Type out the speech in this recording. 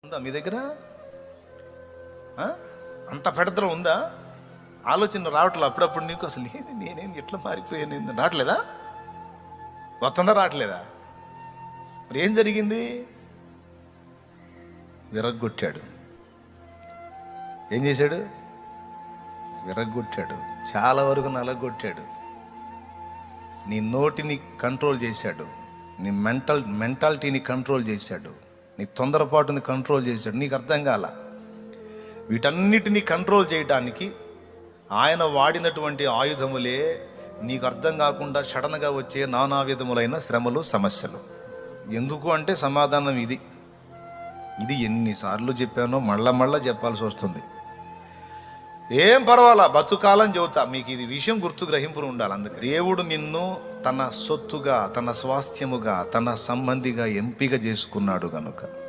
ఉందా మీ దగ్గర? అంత పెడతలో ఉందా? ఆలోచన రావట్లే అప్పుడప్పుడు నీకు? అసలు ఏది నేనేం ఎట్లా మారిపోయాను? రావట్లేదా? వస్తుందా రావట్లేదా? మరి ఏం జరిగింది? విరగ్గొట్టాడు. ఏం చేశాడు? విరగ్గొట్టాడు. చాలా వరకు నలగొట్టాడు. నీ నోటిని కంట్రోల్ చేశాడు, నీ మెంటాలిటీని కంట్రోల్ చేశాడు, నీ తొందరపాటుని కంట్రోల్ చేశాడు. నీకు అర్థం కాల. వీటన్నిటినీ కంట్రోల్ చేయడానికి ఆయన వాడినటువంటి ఆయుధములే నీకు అర్థం కాకుండా సడన్గా వచ్చే నానా విధములైన శ్రమలు, సమస్యలు. ఎందుకు అంటే సమాధానం ఇది. ఎన్నిసార్లు చెప్పానో మళ్ళా చెప్పాల్సి వస్తుంది. ఏం పర్వాలా, బతుకాలని చెబుతా మీకు. ఇది విషయం గుర్తు గ్రహింపులు ఉండాలి. అందుకే దేవుడు నిన్ను తన సొత్తుగా, తన స్వాస్థ్యముగా, తన సంబంధిగా ఎంపిక చేసుకున్నాడు గనుక